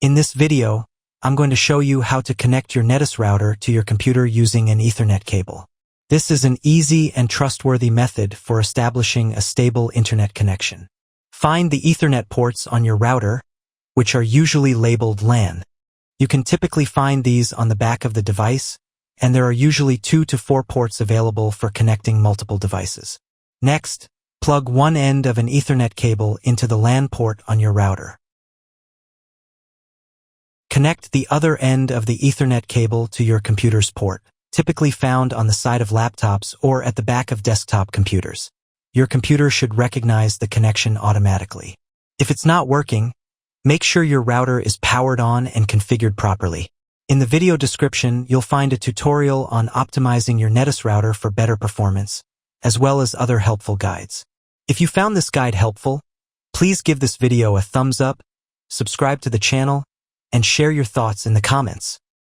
In this video, I'm going to show you how to connect your Netis router to your computer using an Ethernet cable. This is an easy and trustworthy method for establishing a stable internet connection. Find the Ethernet ports on your router, which are usually labeled LAN. You can typically find these on the back of the device, and there are usually 2 to 4 ports available for connecting multiple devices. Next, plug one end of an Ethernet cable into the LAN port on your router. Connect the other end of the Ethernet cable to your computer's port, typically found on the side of laptops or at the back of desktop computers. Your computer should recognize the connection automatically. If it's not working, make sure your router is powered on and configured properly. In the video description, you'll find a tutorial on optimizing your Netis router for better performance, as well as other helpful guides. If you found this guide helpful, please give this video a thumbs up, subscribe to the channel, and share your thoughts in the comments.